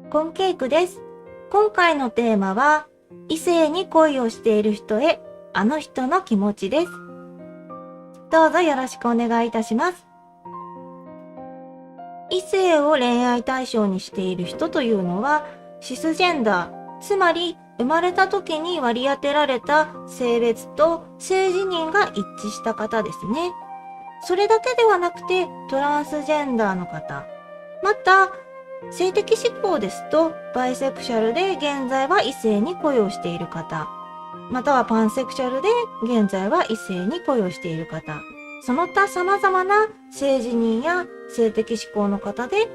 コンケイクです。今回のテーマは、異性に恋をしている人へ、あの人の気持ちです。どうぞよろしくお願いいたします。異性を恋愛対象にしている人というのは、シスジェンダー、つまり生まれた時に割り当てられた性別と性自認が一致した方ですね。それだけではなくて、トランスジェンダーの方、また、性的指向ですと、バイセクシャルで現在は異性に恋をしている方、またはパンセクシャルで現在は異性に恋をしている方、その他様々な性自認や性的指向の方で、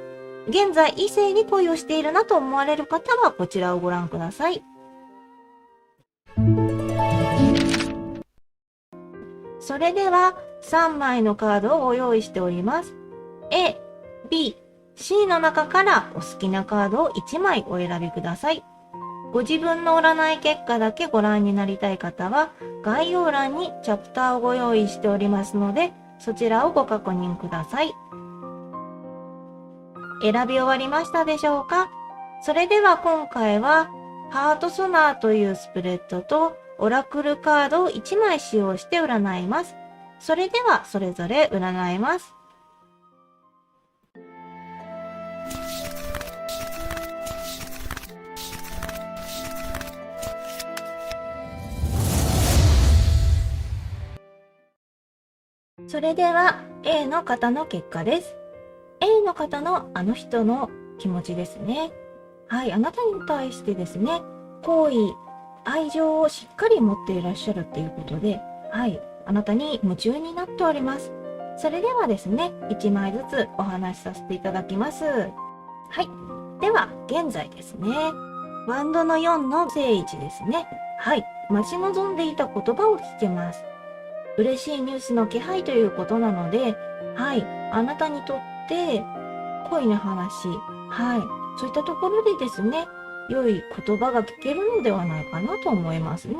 現在異性に恋をしているなと思われる方はこちらをご覧ください。それでは3枚のカードをご用意しております。A、B、C の中からお好きなカードを1枚お選びください。ご自分の占い結果だけご覧になりたい方は、概要欄にチャプターをご用意しておりますので、そちらをご確認ください。選び終わりましたでしょうか？それでは今回は、ハートソナーというスプレッドとオラクルカードを1枚使用して占います。それではそれぞれ占います。それでは A の方の結果です。A の方のあの人の気持ちですね。はい、あなたに対してですね、好意、愛情をしっかり持っていらっしゃるっていうことで、はい、あなたに夢中になっております。それではですね、1枚ずつお話しさせていただきます。はい、では現在ですね、ワンドの4の正位置ですね。はい、待ち望んでいた言葉を聞けます。嬉しいニュースの気配ということなので、はい、あなたにとって恋の話、はい、そういったところでですね、良い言葉が聞けるのではないかなと思いますね。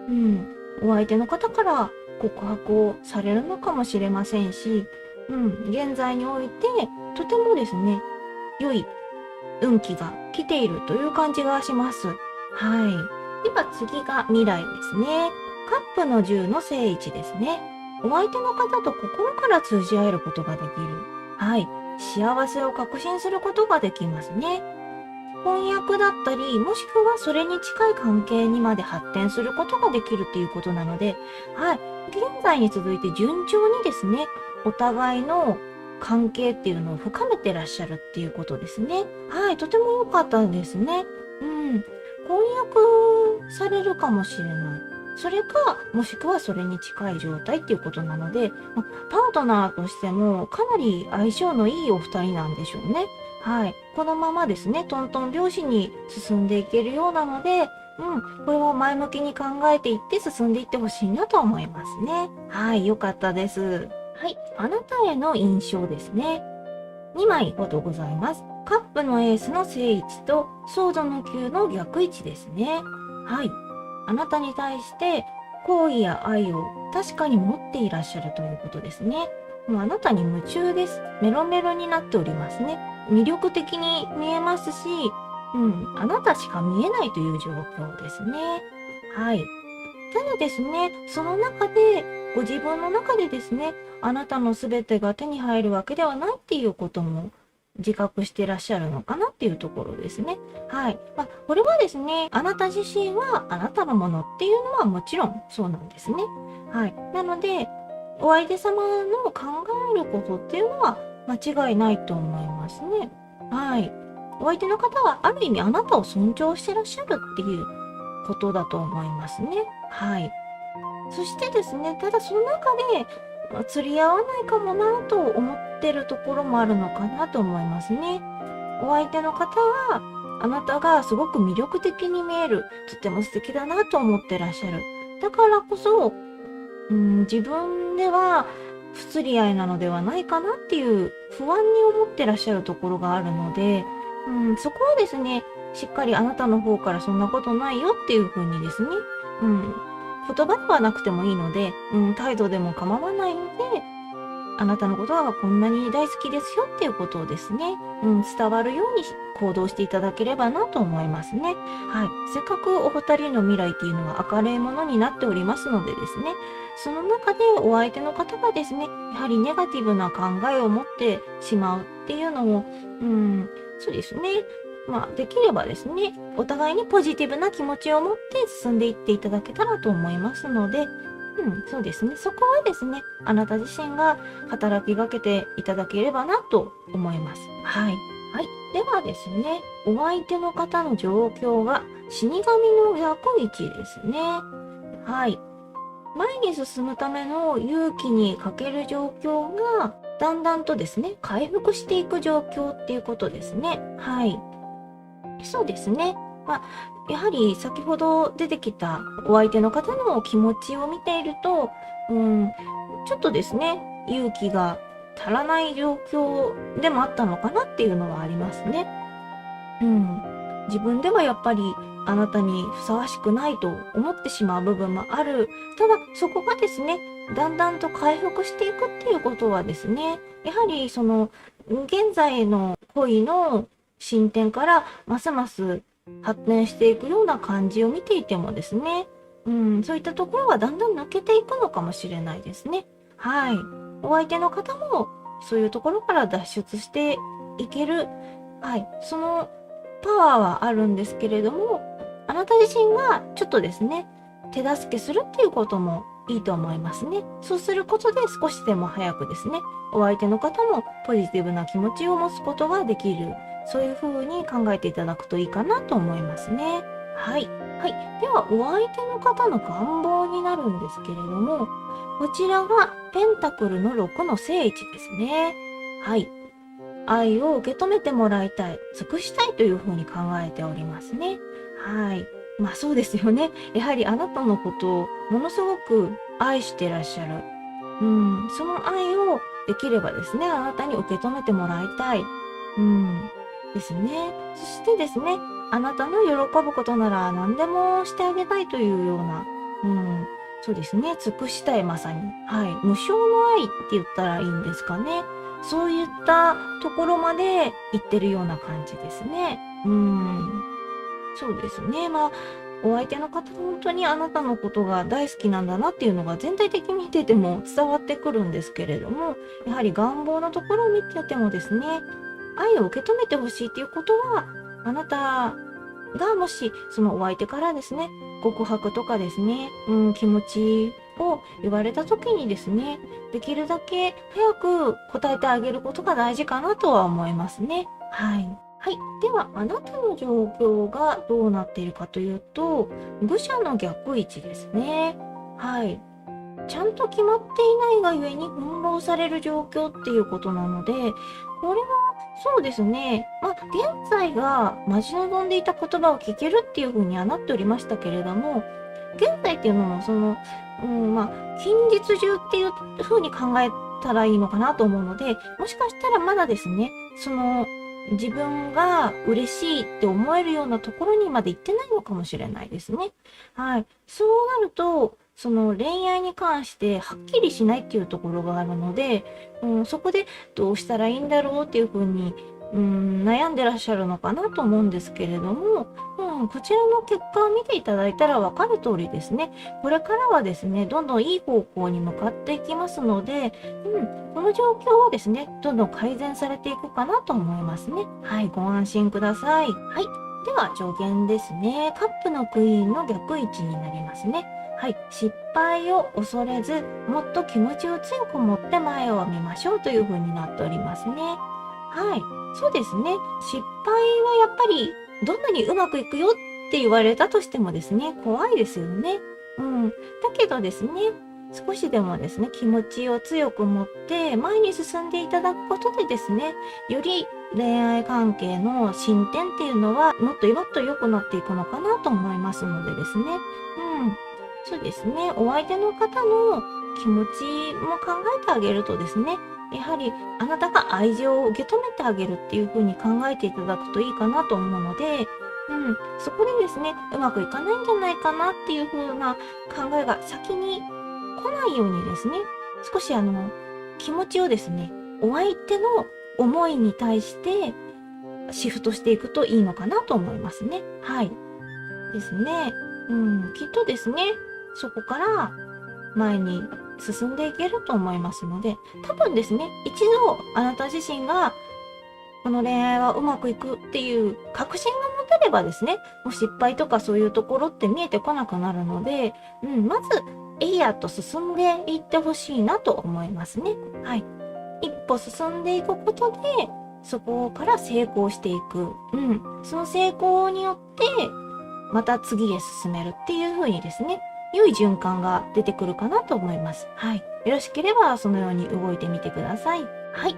うん、お相手の方から告白をされるのかもしれませんし、現在においてとてもですね、良い運気が来ているという感じがします。はい。では次が未来ですね。カップの10の正位置ですね。お相手の方と心から通じ合えることができる。はい。幸せを確信することができますね。翻訳だったり、もしくはそれに近い関係にまで発展することができるっていうことなので、はい。現在に続いて順調にですね、お互いの関係っていうのを深めてらっしゃるっていうことですね。はい。とても良かったですね。翻訳されるかもしれない。それか、もしくはそれに近い状態っていうことなので、パートナーとしてもかなり相性のいいお二人なんでしょうね。はい。このままですね、トントン拍子に進んでいけるようなので、これは前向きに考えていって進んでいってほしいなと思いますね。はい、よかったです。はい、あなたへの印象ですね。2枚ほどございます。カップのエースの正位置とソードの9の逆位置ですね。はい。あなたに対して好意や愛を確かに持っていらっしゃるということですね。もうあなたに夢中です。メロメロになっておりますね。魅力的に見えますし、あなたしか見えないという状況ですね。はい。ただですね、その中で、ご自分の中でですね、あなたの全てが手に入るわけではないっていうことも自覚してらっしゃるのかなっていうところですね。はい。これはですね、あなた自身はあなたのものっていうのはもちろんそうなんですね。はい。なので、お相手様の考えることっていうのは間違いないと思いますね。はい。お相手の方はある意味あなたを尊重してらっしゃるっていうことだと思いますね。はい。そしてですね、ただその中で、釣り合わないかもなと思ってるところもあるのかなと思いますね。お相手の方は、あなたがすごく魅力的に見える、とても素敵だなと思ってらっしゃる。だからこそ、自分では不釣り合いなのではないかなっていう不安に思ってらっしゃるところがあるので、そこはですね、しっかりあなたの方からそんなことないよっていう風にですね、言葉ではなくてもいいので、態度でも構わないので、あなたのことはこんなに大好きですよっていうことをですね、伝わるように行動していただければなと思いますね。はい。せっかくお二人の未来っていうのは明るいものになっておりますのでですね、その中でお相手の方がですね、やはりネガティブな考えを持ってしまうっていうのも、そうですね。できればですね、お互いにポジティブな気持ちを持って進んでいっていただけたらと思いますので、そうですね。そこはですね、あなた自身が働きかけていただければなと思います。はい。はい。ではですね、お相手の方の状況が死神の逆位置ですね。はい。前に進むための勇気に欠ける状況が、だんだんとですね、回復していく状況っていうことですね。はい。そうですね。やはり先ほど出てきたお相手の方の気持ちを見ていると、ちょっとですね、勇気が足らない状況でもあったのかなっていうのはありますね。自分ではやっぱりあなたにふさわしくないと思ってしまう部分もある。ただそこがですね、だんだんと回復していくっていうことはですね、やはりその現在の恋の進展からますます発展していくような感じを見ていてもですね、そういったところはだんだん抜けていくのかもしれないですね。はい。お相手の方もそういうところから脱出していける、はい。そのパワーはあるんですけれども、あなた自身がちょっとですね、手助けするっていうこともいいと思いますね。そうすることで少しでも早くですね、お相手の方もポジティブな気持ちを持つことができる。そういう風に考えていただくといいかなと思いますね。はい。はい。では、お相手の方の願望になるんですけれども、こちらがペンタクルの6の正位置ですね。はい。愛を受け止めてもらいたい、尽くしたいというふうに考えておりますね。はい。そうですよね。やはりあなたのことをものすごく愛してらっしゃる。その愛をできればですね、あなたに受け止めてもらいたい。ですね。そしてですね、あなたの喜ぶことなら何でもしてあげたいというような、そうですね、尽くしたいまさに。はい。無償の愛って言ったらいいんですかね。そういったところまで行ってるような感じですね。そうですね。お相手の方、本当にあなたのことが大好きなんだなっていうのが全体的に見てても伝わってくるんですけれども、やはり願望のところを見ててもですね、愛を受け止めてほしいっていうことは、あなたがもしそのお相手からですね、告白とかですね、気持ちを言われた時にですね、できるだけ早く答えてあげることが大事かなとは思いますね。はい。はい。では、あなたの状況がどうなっているかというと、愚者の逆位置ですね。はい。ちゃんと決まっていないがゆえに翻弄される状況っていうことなので、これはそうですね。現在が待ち望んでいた言葉を聞けるっていう風にはなっておりましたけれども、現在っていうのも近日中っていう風に考えたらいいのかなと思うので、もしかしたらまだですね、自分が嬉しいって思えるようなところにまで行ってないのかもしれないですね。はい。そうなると、その恋愛に関してはっきりしないっていうところがあるので、そこでどうしたらいいんだろうっていうふうに、悩んでらっしゃるのかなと思うんですけれども、こちらの結果を見ていただいたらわかる通りですね、これからはですね、どんどんいい方向に向かっていきますので、この状況はですね、どんどん改善されていくかなと思いますね。はい、ご安心ください。はい。では、助言ですね。カップのクイーンの逆位置になりますね。はい。失敗を恐れず、もっと気持ちを強く持って前を見ましょうという風になっておりますね。はい。そうですね。失敗はやっぱり、どんなにうまくいくよって言われたとしてもですね、怖いですよね。だけどですね、少しでもですね、気持ちを強く持って前に進んでいただくことでですね、より恋愛関係の進展っていうのはもっともっと良くなっていくのかなと思いますのでですね。そうですね。お相手の方の気持ちも考えてあげるとですね、やはりあなたが愛情を受け止めてあげるっていう風に考えていただくといいかなと思うので、そこでですね、うまくいかないんじゃないかなっていう風な考えが先に来ないようにですね、少し気持ちをですね、お相手の思いに対してシフトしていくといいのかなと思いますね。はい。ですね。きっとですね、そこから前に進んでいけると思いますので、多分ですね、一度あなた自身がこの恋愛はうまくいくっていう確信が持てればですね、もう失敗とかそういうところって見えてこなくなるので、まず、エイヤーと進んでいってほしいなと思いますね。はい。一歩進んでいくことで、そこから成功していく。その成功によって、また次へ進めるっていう風にですね、良い循環が出てくるかなと思います。はい。よろしければそのように動いてみてください。はい。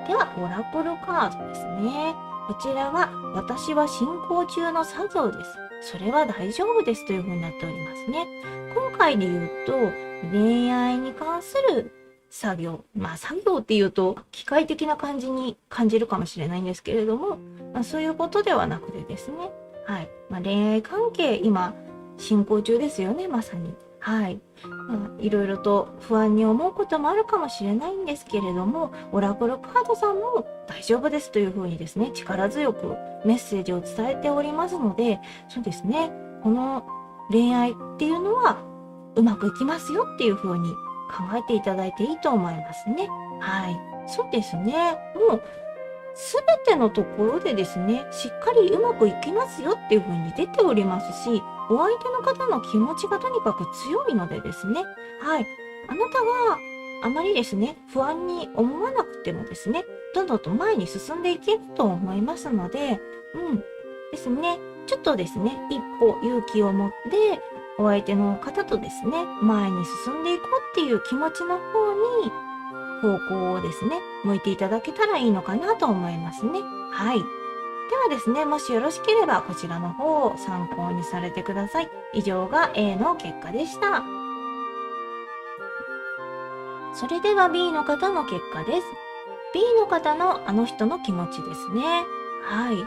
では、オラクルカードですね。こちらは、私は進行中の作業です。それは大丈夫ですという風になっておりますね。今回で言うと、恋愛に関する作業。作業っていうと、機械的な感じに感じるかもしれないんですけれども、そういうことではなくてですね。はい。恋愛関係、今、進行中ですよね、まさに。はい。いろいろと不安に思うこともあるかもしれないんですけれども、オラクルカードさんも大丈夫ですというふうにですね、力強くメッセージを伝えておりますので、そうですね、この恋愛っていうのはうまくいきますよっていうふうに考えていただいていいと思いますね。はい。そうですね。もうすべてのところでですね、しっかりうまくいきますよっていう風に出ておりますし、お相手の方の気持ちがとにかく強いのでですね、はい。あなたがあまりですね、不安に思わなくてもですね、どんどんと前に進んでいけると思いますので、ですね、ちょっとですね、一歩勇気を持って、お相手の方とですね、前に進んでいこうっていう気持ちの方に方向をですね、向いていただけたらいいのかなと思いますね。はい。ではですね、もしよろしければこちらの方を参考にされてください。以上が A の結果でした。それでは B の方の結果です。B の方のあの人の気持ちですね。はい。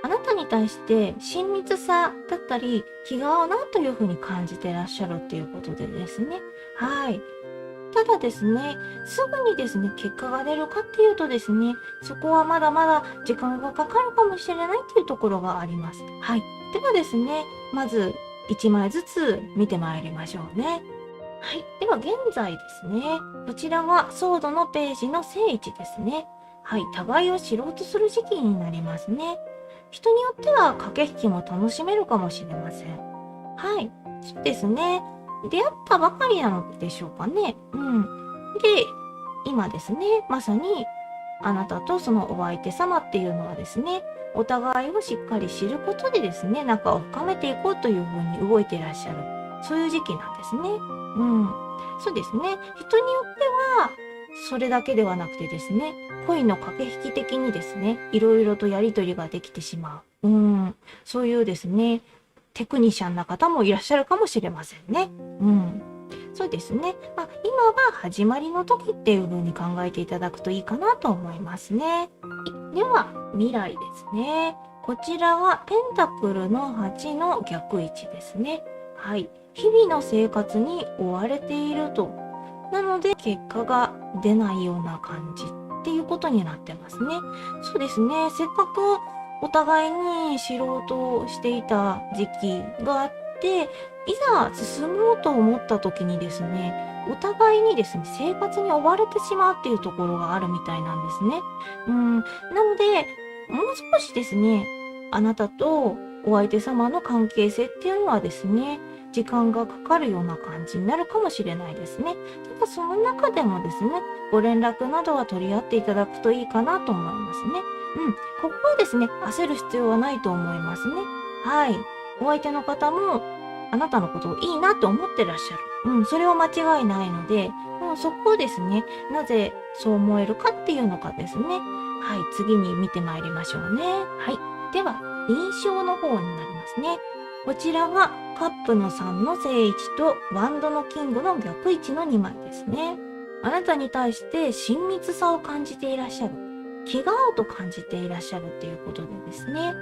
あなたに対して親密さだったり気が合うなというふうに感じてらっしゃるっていうことでですね。はい。ただですね、すぐにですね、結果が出るかっていうとですね、そこはまだまだ時間がかかるかもしれないっていうところがあります。はい。ではですね、まず1枚ずつ見てまいりましょうね。はい。では現在ですね、こちらはソードのページの正位置ですね。はい。互いを知ろうとする時期になりますね。人によっては駆け引きも楽しめるかもしれません。はい。そうですね。出会ったばかりなのでしょうかね。で、今ですね、まさにあなたとそのお相手様っていうのはですね、お互いをしっかり知ることでですね、仲を深めていこうというふうに動いていらっしゃる。そういう時期なんですね。そうですね。人によっては、それだけではなくてですね、恋の駆け引き的にですね、いろいろとやりとりができてしまう。そういうですね、テクニシャンな方もいらっしゃるかもしれませんね。そうですね。今は始まりの時っていう風に考えていただくといいかなと思いますね。では、未来ですね。こちらはペンタクルの8の逆位置ですね。はい。日々の生活に追われていると。なので、結果が出ないような感じっていうことになってますね。そうですね。せっかくお互いに知ろうとしていた時期があって、いざ進もうと思った時にですね、お互いにですね、生活に追われてしまうっていうところがあるみたいなんですね。なので、もう少しですね、あなたとお相手様の関係性っていうのはですね、時間がかかるような感じになるかもしれないですね。ただその中でもですね、ご連絡などは取り合っていただくといいかなと思いますね。ここはですね、焦る必要はないと思いますね。はい。お相手の方も、あなたのことをいいなと思ってらっしゃる。それは間違いないので、そこをですね、なぜそう思えるかっていうのかですね。はい、次に見てまいりましょうね。はい。では、印象の方になりますね。こちらはカップの3の正位置とワンドのキングの逆位置の2枚ですね。あなたに対して親密さを感じていらっしゃる。気が合うと感じていらっしゃるっていうことでですね。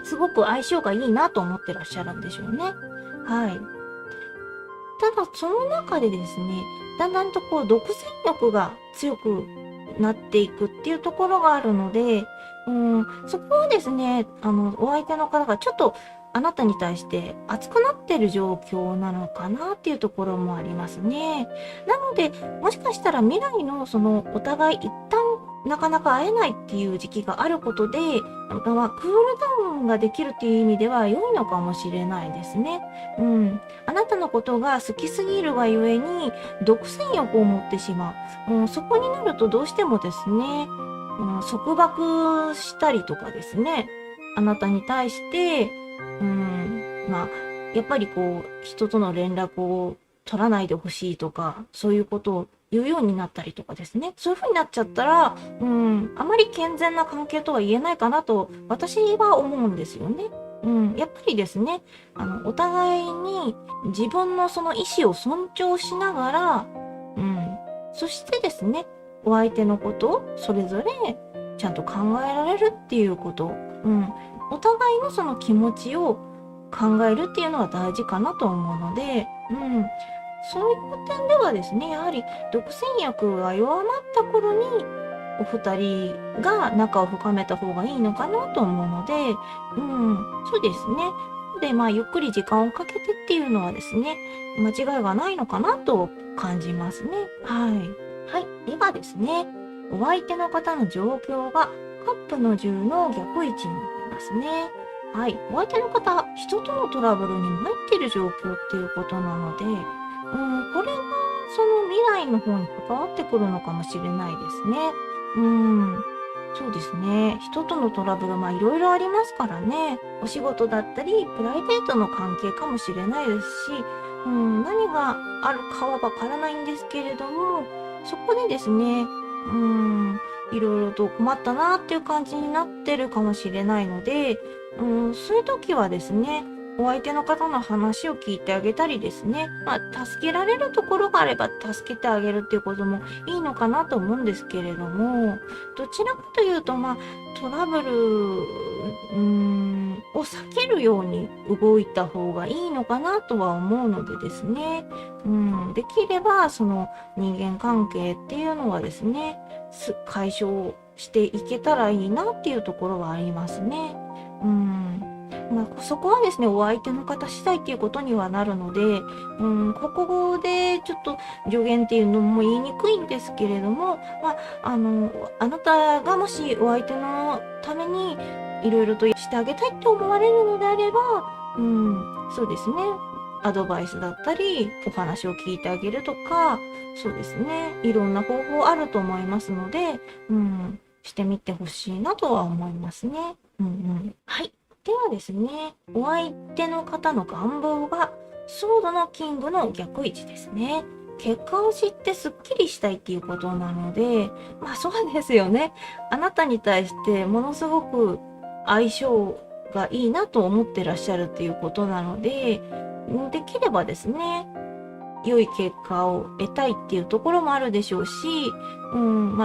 すごく相性がいいなと思ってらっしゃるんでしょうね。はい。ただ、その中でですね、だんだんと独占欲が強くなっていくっていうところがあるので、そこはですね、お相手の方がちょっとあなたに対して熱くなってる状況なのかなっていうところもありますね。なので、もしかしたら未来のそのお互い一旦なかなか会えないっていう時期があることで、クールダウンができるっていう意味では良いのかもしれないですね。あなたのことが好きすぎるがゆえに独占欲を持ってしまう。そこになるとどうしてもですね、束縛したりとかですね、あなたに対して、やっぱりこう、人との連絡を取らないでほしいとか、そういうことを言うようになったりとかですね。そういう風になっちゃったら、あまり健全な関係とは言えないかなと、私は思うんですよね。やっぱりですね、お互いに自分のその意思を尊重しながら、そしてですね、お相手のことをそれぞれちゃんと考えられるっていうこと、お互いのその気持ちを考えるっていうのが大事かなと思うので、そういう点ではですね、やはり独占欲が弱まった頃にお二人が仲を深めた方がいいのかなと思うので、そうですね。で、ゆっくり時間をかけてっていうのはですね、間違いがないのかなと感じますね。はい。はい。ではですね、お相手の方の状況がカップの10の逆位置になりますね。はい。お相手の方、人とのトラブルに参っている状況っていうことなので、これがその未来の方に関わってくるのかもしれないですね。そうですね。人とのトラブル、いろいろありますからね。お仕事だったり、プライベートの関係かもしれないですし、何があるかはわからないんですけれども、そこでですね、いろいろと困ったなっていう感じになってるかもしれないので、そういう時はですね、お相手の方の話を聞いてあげたりですね、助けられるところがあれば助けてあげるっていうこともいいのかなと思うんですけれども、どちらかというと、トラブル、を避けるように動いた方がいいのかなとは思うのでですね、できればその人間関係っていうのはですね、解消していけたらいいなっていうところはありますね。そこはですね、お相手の方次第っていうことにはなるので、ここでちょっと助言っていうのも言いにくいんですけれども、あなたがもしお相手のためにいろいろとしてあげたいって思われるのであれば、そうですね、アドバイスだったり、お話を聞いてあげるとか、そうですね、いろんな方法あると思いますので、してみてほしいなとは思いますね。はい。ではですね、お相手の方の願望が、ソードのキングの逆位置ですね。結果を知ってスッキリしたいっていうことなので、そうですよね。あなたに対してものすごく相性がいいなと思ってらっしゃるっていうことなので、できればですね、良い結果を得たいっていうところもあるでしょうし、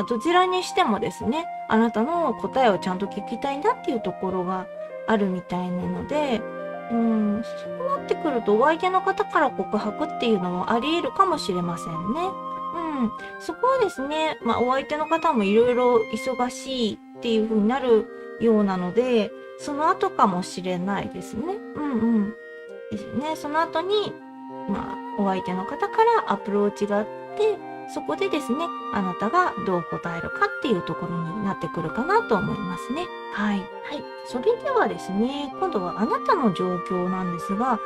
どちらにしてもですね、あなたの答えをちゃんと聞きたいなっていうところがあるみたいなので、そうなってくるとお相手の方から告白っていうのもあり得るかもしれませんね。そこはですね、お相手の方もいろいろ忙しいっていう風になるようなので、その後かもしれないですね。ですね。その後に、お相手の方からアプローチがあって、そこでですね、あなたがどう答えるかっていうところになってくるかなと思いますね。はい。それではですね、今度はあなたの状況なんですが、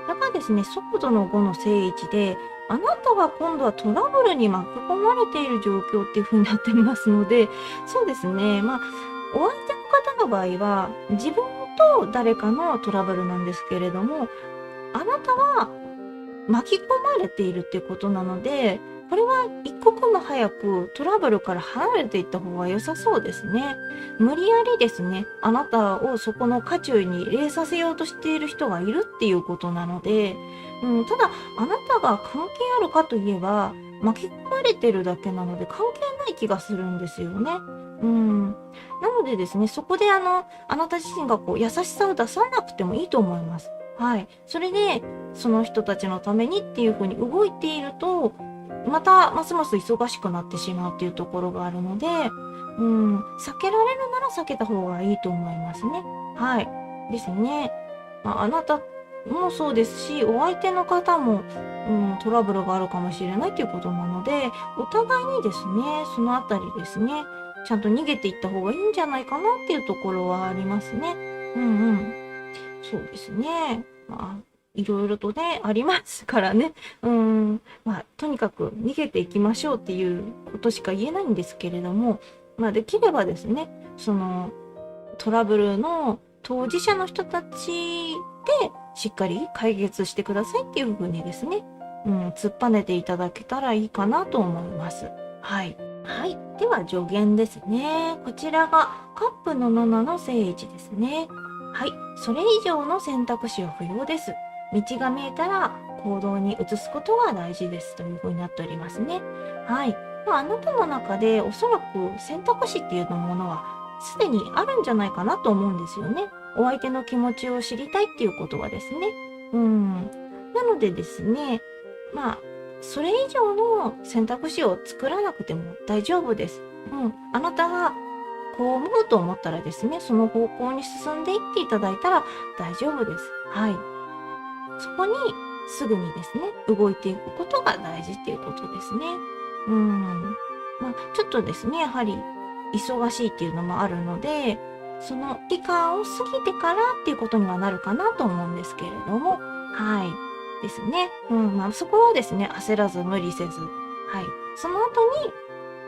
これがですね、速度の5の正位置で、あなたが今度はトラブルに巻き込まれている状況っていう風になってますので、そうですね、お相手の方の場合は、自分と誰かのトラブルなんですけれども、あなたは巻き込まれているっていうことなので、これは一刻も早くトラブルから離れていった方が良さそうですね。無理やりですね、あなたをそこの渦中に入れさせようとしている人がいるっていうことなので、ただ、あなたが関係あるかといえば、巻き込まれてるだけなので関係ない気がするんですよね。なのでですね、そこであなた自身が優しさを出さなくてもいいと思います。はい。それで、その人たちのためにっていう風に動いていると、またますます忙しくなってしまうっていうところがあるので、避けられるなら避けた方がいいと思いますね。はい。ですね。あなたもそうですし、お相手の方も、トラブルがあるかもしれないということなので、お互いにですね、そのあたりですね、ちゃんと逃げていった方がいいんじゃないかなっていうところはありますね。そうですね。いろいろとね、ありますからね。とにかく逃げていきましょうっていうことしか言えないんですけれども、できればですね、そのトラブルの当事者の人たちでしっかり解決してくださいっていう風にですね、突っぱねていただけたらいいかなと思います。はい。はい。では助言ですね。こちらがカップの7の正位置ですね。はい。それ以上の選択肢は不要です。道が見えたら行動に移すことが大事ですという風になっておりますね。はい。あなたの中でおそらく選択肢っていうものはすでにあるんじゃないかなと思うんですよね。お相手の気持ちを知りたいっていうことはですね。なのでですね、それ以上の選択肢を作らなくても大丈夫です。あなたがこう思うと思ったらですね、その方向に進んでいっていただいたら大丈夫です。はい。そこにすぐにですね、動いていくことが大事っていうことですね。ちょっとですね、やはり忙しいっていうのもあるので、その期間を過ぎてからっていうことにはなるかなと思うんですけれども、はい。ですね。そこはですね、焦らず無理せず、はい。その後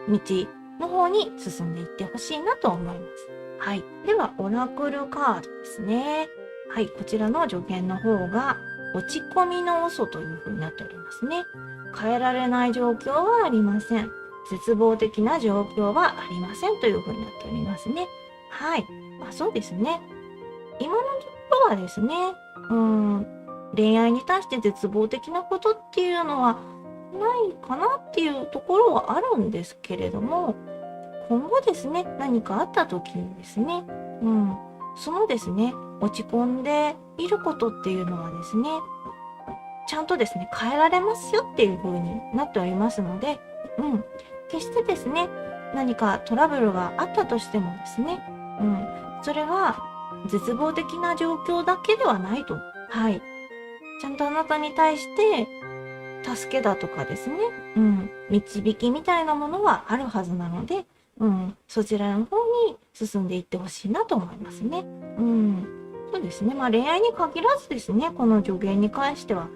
に道の方に進んでいってほしいなと思います。はい。では、オラクルカードですね。はい。こちらの助言の方が、落ち込みの嘘という風になっておりますね。変えられない状況はありません。絶望的な状況はありませんという風になっておりますね。はい。そうですね。今のところはですね、恋愛に対して絶望的なことっていうのはないかなっていうところはあるんですけれども、今後ですね、何かあった時にですね、そのですね、落ち込んでいることっていうのはですね、ちゃんとですね、変えられますよっていう風になっておりますので、決してですね、何かトラブルがあったとしてもですね、それは絶望的な状況だけではないと。はい。ちゃんとあなたに対して、助けだとかですね、導きみたいなものはあるはずなので、そちらの方に進んでいってほしいなと思いますね。そうですね。恋愛に限らずですね、この助言に関しては、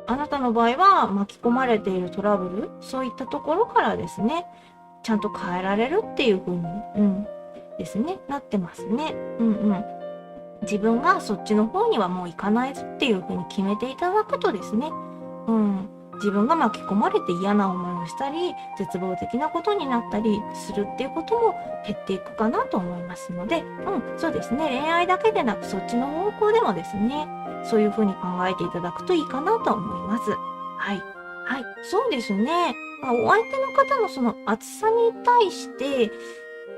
あなたの場合は巻き込まれているトラブル、そういったところからですね、ちゃんと変えられるっていう風に、ですね、なってますね。自分がそっちの方にはもう行かないぞっていう風に決めていただくとですね、自分が巻き込まれて嫌な思いをしたり、絶望的なことになったりするっていうことも減っていくかなと思いますので、そうですね、恋愛だけでなくそっちの方向でもですね、そういう風に考えていただくといいかなと思います。はい。はい、そうですね。お相手の方のその暑さに対して、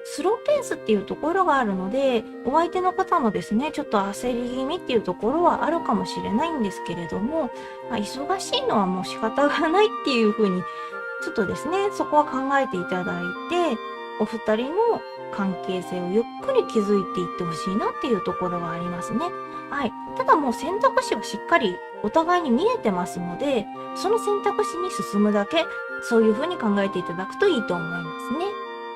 スローペースっていうところがあるので、お相手の方もですね、ちょっと焦り気味っていうところはあるかもしれないんですけれども、忙しいのはもう仕方がないっていう風に、ちょっとですね、そこは考えていただいて、お二人の関係性をゆっくり築いていってほしいなっていうところがありますね。はい。ただもう選択肢はしっかりお互いに見えてますので、その選択肢に進むだけ、そういう風に考えていただくといいと思いますね。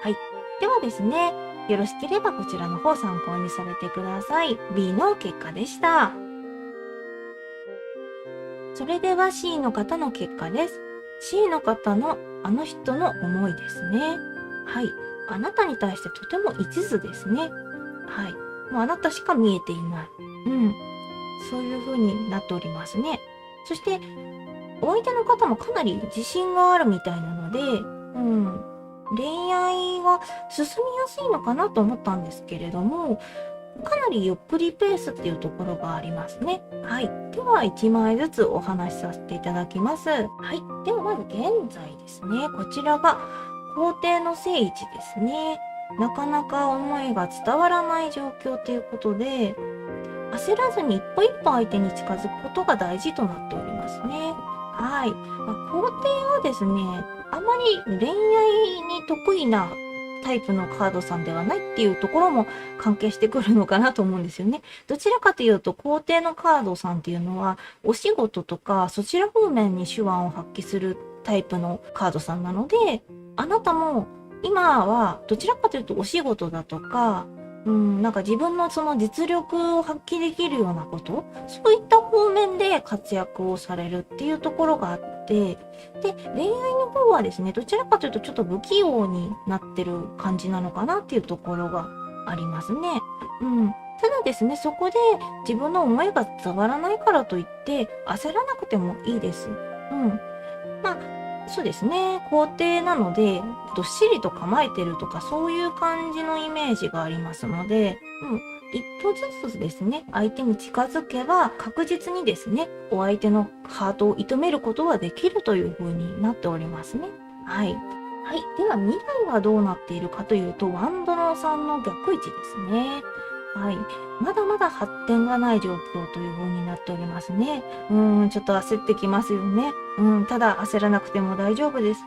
はい。ではですね、よろしければこちらの方参考にされてください。B の結果でした。それでは C の方の結果です。C の方のあの人の思いですね。はい。あなたに対してとても一途ですね。はい。もうあなたしか見えていない。そういう風になっておりますね。そして、お相手の方もかなり自信があるみたいなので、恋愛が進みやすいのかなと思ったんですけれども、かなりゆっくりペースっていうところがありますね。はい。では、1枚ずつお話しさせていただきます。はい。では、まず現在ですね。こちらが皇帝の正位置ですね。なかなか思いが伝わらない状況ということで、焦らずに一歩一歩相手に近づくことが大事となっておりますね。はい。皇帝はですね、あまり恋愛に得意なタイプのカードさんではないっていうところも関係してくるのかなと思うんですよね。どちらかというと、皇帝のカードさんっていうのは、お仕事とかそちら方面に手腕を発揮するタイプのカードさんなので、あなたも今はどちらかというとお仕事だとか、なんか自分のその実力を発揮できるようなこと、そういった方面で活躍をされるっていうところがあって、で、恋愛の方はですね、どちらかというとちょっと不器用になってる感じなのかなっていうところがありますね。ただですね、そこで自分の思いが伝わらないからといって焦らなくてもいいです。まあ、そうですね。皇帝なので、どっしりと構えてるとか、そういう感じのイメージがありますので、一歩ずつですね、相手に近づけば、確実にですね、お相手のハートを射止めることができるという風になっておりますね。はい。はい。では、未来はどうなっているかというと、ワンドの3の逆位置ですね。はい。まだまだ発展がない状況という風になっておりますね。ちょっと焦ってきますよね。ただ焦らなくても大丈夫です。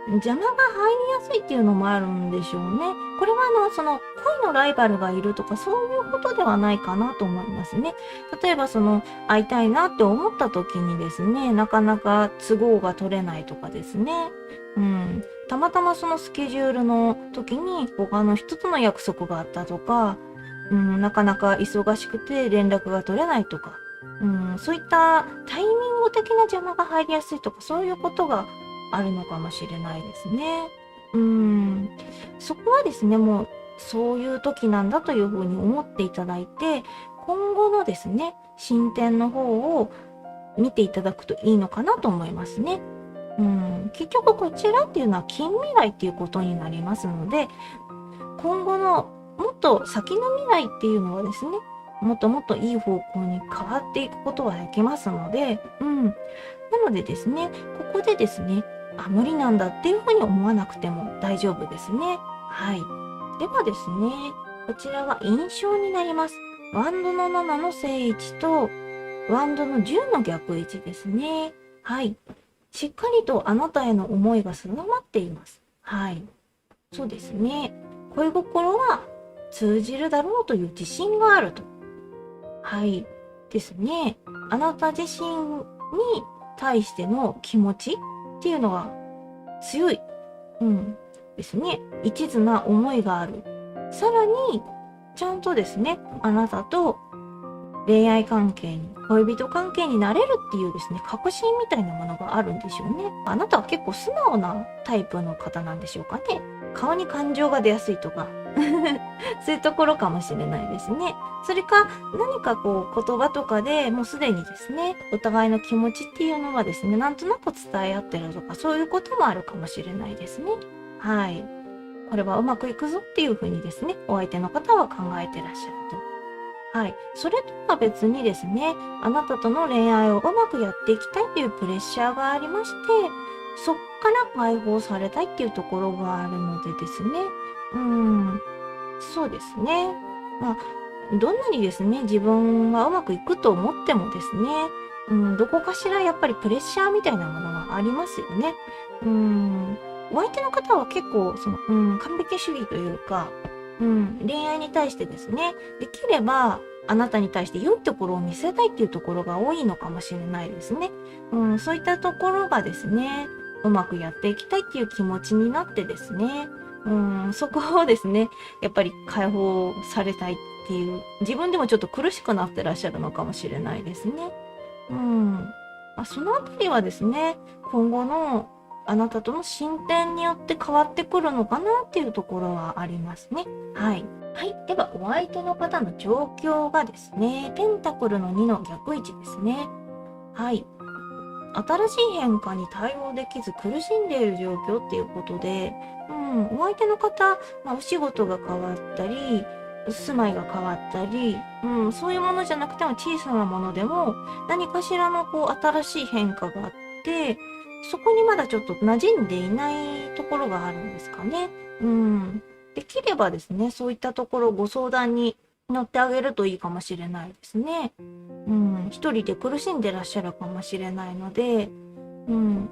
邪魔が入りやすいっていうのもあるんでしょうね。これはその恋のライバルがいるとかそういうことではないかなと思いますね。例えば会いたいなって思った時にですね、なかなか都合が取れないとかですね。たまたまそのスケジュールの時に他の人との約束があったとか、なかなか忙しくて連絡が取れないとか、そういったタイミング的な邪魔が入りやすいとかそういうことがあるのかもしれないですね。そこはですね、もうそういう時なんだというふうに思っていただいて、今後のですね、進展の方を見ていただくといいのかなと思いますね。結局こちらっていうのは近未来っていうことになりますので、今後のもっと先の未来っていうのはですね、もっともっといい方向に変わっていくことができますので、なのでですね、ここでですね、無理なんだっていうふうに思わなくても大丈夫ですね。はい。ではですね、こちらは印象になります。ワンドの7の正位置と、ワンドの10の逆位置ですね。はい。しっかりとあなたへの思いが定まっています。はい。そうですね。恋心は通じるだろうという自信があると。はい。ですね。あなた自身に対しての気持ちっていうのが強い。ですね。一途な思いがある。さらに、ちゃんとですね、あなたと恋愛関係に、恋人関係になれるっていうですね、確信みたいなものがあるんでしょうね。あなたは結構素直なタイプの方なんでしょうかね。顔に感情が出やすいとか、そういうところかもしれないですね。それか、何かこう、言葉とかでもうすでにですね、お互いの気持ちっていうのはですね、なんとなく伝え合ってるとか、そういうこともあるかもしれないですね。はい。これはうまくいくぞっていうふうにですね、お相手の方は考えてらっしゃると。はい。それとは別にですね、あなたとの恋愛をうまくやっていきたいというプレッシャーがありまして、そっから解放されたいっていうところがあるのでですね。そうですね。どんなにですね、自分はうまくいくと思ってもですね、どこかしらやっぱりプレッシャーみたいなものがありますよね。お相手の方は結構、完璧主義というか、恋愛に対してですね、できれば、あなたに対して良いところを見せたいっていうところが多いのかもしれないですね。そういったところがですね、うまくやっていきたいっていう気持ちになってですね、そこをですね、やっぱり解放されたいっていう、自分でもちょっと苦しくなってらっしゃるのかもしれないですね。そのあたりはですね、今後のあなたとの進展によって変わってくるのかなっていうところはありますね。はい。はい。では、お相手の方の状況がですね、ペンタクルの2の逆位置ですね。はい。新しい変化に対応できず苦しんでいる状況っていうことで、お相手の方、お仕事が変わったり、住まいが変わったり、そういうものじゃなくても小さなものでも何かしらのこう新しい変化があって、そこにまだちょっと馴染んでいないところがあるんですかね。できればですね、そういったところをご相談に乗ってあげるといいかもしれないですね。一人で苦しんでらっしゃるかもしれないので、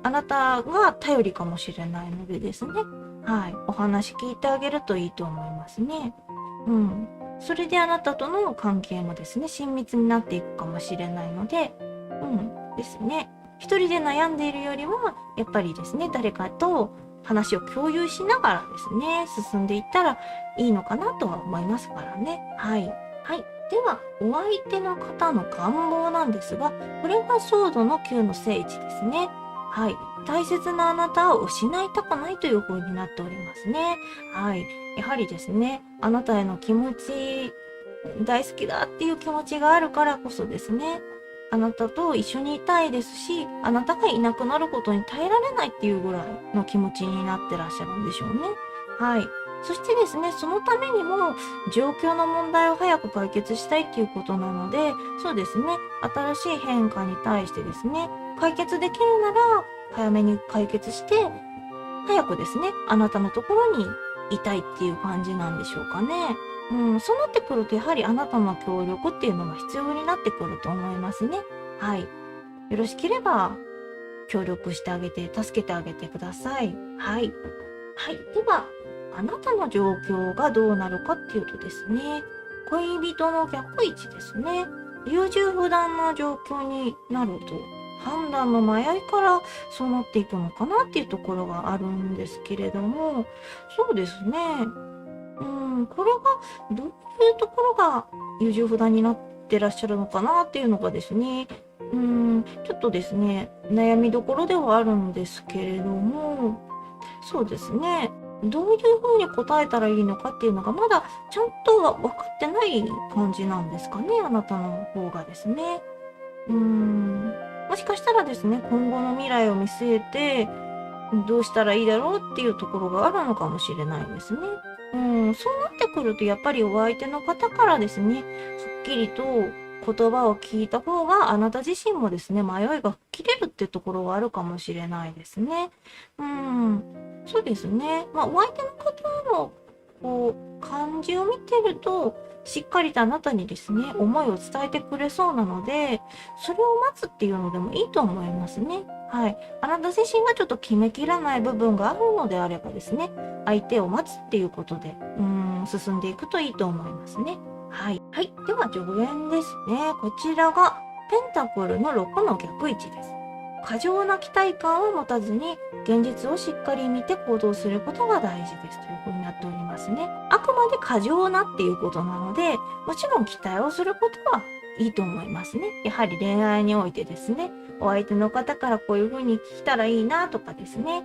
あなたが頼りかもしれないのでですね。はい、お話聞いてあげるといいと思いますね。うん。それであなたとの関係もですね、親密になっていくかもしれないので、ですね。一人で悩んでいるよりは、やっぱりですね、誰かと話を共有しながらですね、進んでいったらいいのかなとは思いますからね。はい。はい。では、お相手の方の願望なんですが、これがソードの9の聖地ですね。はい。大切なあなたを失いたくないという風になっておりますね。はい。やはりですね、あなたへの気持ち、大好きだっていう気持ちがあるからこそですね、あなたと一緒にいたいですし、あなたがいなくなることに耐えられないっていうぐらいの気持ちになってらっしゃるんでしょうね。はい。そしてですね、そのためにも状況の問題を早く解決したいっていうことなので、そうですね、新しい変化に対してですね、解決できるなら早めに解決して、早くですね、あなたのところにいたいっていう感じなんでしょうかね。そうなってくると、やはりあなたの協力っていうのが必要になってくると思いますね。はい。よろしければ、協力してあげて、助けてあげてください。はい。はい。では、あなたの状況がどうなるかっていうとですね、恋人の逆位置ですね。優柔不断な状況になると、判断の迷いからそうなっていくのかなっていうところがあるんですけれども、そうですね。これがどういうところが優柔不断になってらっしゃるのかなっていうのがですね、ちょっとですね、悩みどころではあるんですけれども、そうですね。どういうふうに答えたらいいのかっていうのがまだちゃんとは分かってない感じなんですかね、あなたの方がですね。もしかしたらですね、今後の未来を見据えて、どうしたらいいだろうっていうところがあるのかもしれないですね。そうなってくるとやっぱりお相手の方からですね、すっきりと言葉を聞いた方があなた自身もですね、迷いが吹っ切れるってところがあるかもしれないですね。そうですね。お相手の方のこう感じを見てると、しっかりとあなたにですね、思いを伝えてくれそうなので、それを待つっていうのでもいいと思いますね。はい。あなた自身がちょっと決めきらない部分があるのであればですね、相手を待つっていうことで、進んでいくといいと思いますね。はい。はい。では、助言ですね。こちらが、ペンタクルの6の逆位置です。過剰な期待感を持たずに、現実をしっかり見て行動することが大事ですというふうになっておりますね。あくまで過剰なっていうことなので、もちろん期待をすることはいいと思いますね。やはり恋愛においてですね、お相手の方からこういうふうに聞いたらいいなとかですね、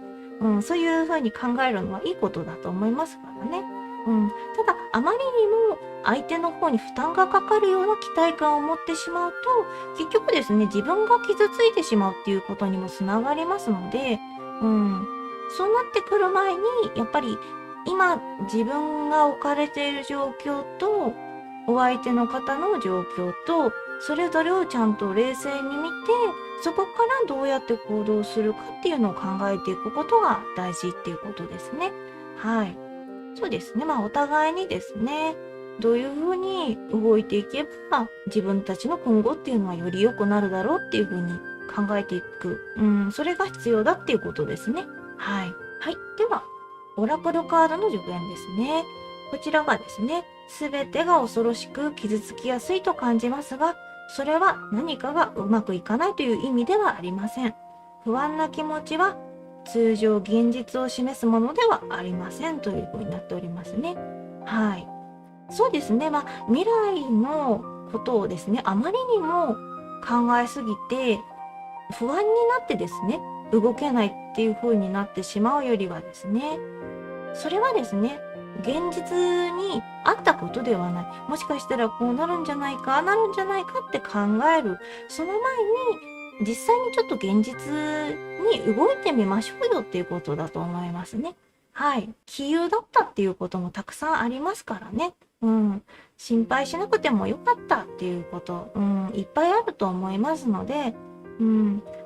そういうふうに考えるのはいいことだと思いますからね。ただ、あまりにも相手の方に負担がかかるような期待感を持ってしまうと、結局ですね、自分が傷ついてしまうっていうことにもつながりますので、そうなってくる前に、やっぱり今自分が置かれている状況と、お相手の方の状況と、それぞれをちゃんと冷静に見て、そこからどうやって行動するかっていうのを考えていくことが大事っていうことですね。はい。そうですね。お互いにですね、どういうふうに動いていけば、自分たちの今後っていうのはより良くなるだろうっていうふうに考えていく。それが必要だっていうことですね。はい。はい。では、オラクルカードの助言ですね。こちらがですね、すべてが恐ろしく傷つきやすいと感じますが、それは何かがうまくいかないという意味ではありません。不安な気持ちは通常現実を示すものではありませんというふうになっておりますね。はい。そうですね。未来のことをですね、あまりにも考えすぎて、不安になってですね、動けないっていう風になってしまうよりはですね、それはですね、現実にあったことではない。もしかしたらこうなるんじゃないか、ああなるんじゃないかって考える。その前に、実際にちょっと現実に動いてみましょうよっていうことだと思いますね。はい。杞憂だったっていうこともたくさんありますからね。心配しなくてもよかったっていうこと、いっぱいあると思いますので、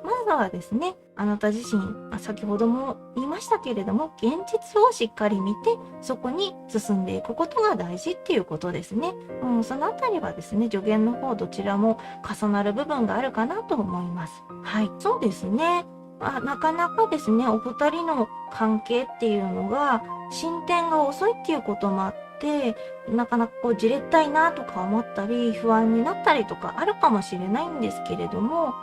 まずはですね、あなた自身、先ほども言いましたけれども、現実をしっかり見て、そこに進んでいくことが大事っていうことですね。そのあたりはですね、助言の方どちらも重なる部分があるかなと思います。はい、そうですね。なかなかですね、お二人の関係っていうのが進展が遅いっていうこともあって、なかなかじれったいなとか思ったり不安になったりとかあるかもしれないんですけれども、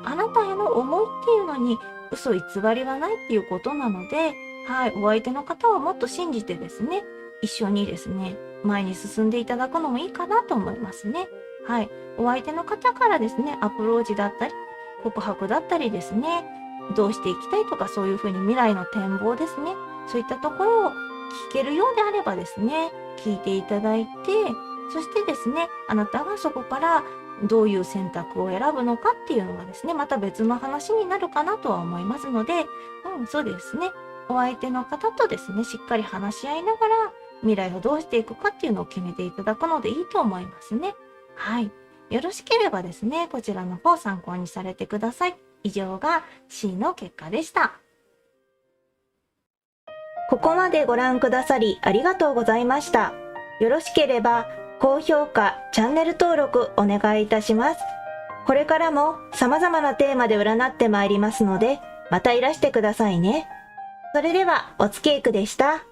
あなたへの思いっていうのに嘘偽りはないっていうことなので、はい、お相手の方はもっと信じてですね、一緒にですね、前に進んでいただくのもいいかなと思いますね。はい、お相手の方からですね、アプローチだったり、告白だったりですね、どうしていきたいとかそういうふうに未来の展望ですね、そういったところを聞けるようであればですね、聞いていただいて、そしてですね、あなたがそこからどういう選択を選ぶのかっていうのがですね、また別の話になるかなとは思いますので、そうですね、お相手の方とですね、しっかり話し合いながら未来をどうしていくかっていうのを決めていただくのでいいと思いますね。はい。よろしければですね、こちらの方参考にされてください。以上が C の結果でした。ここまでご覧くださりありがとうございました。よろしければ高評価、チャンネル登録お願いいたします。これからも様々なテーマで占ってまいりますので、またいらしてくださいね。それではおつけいくでした。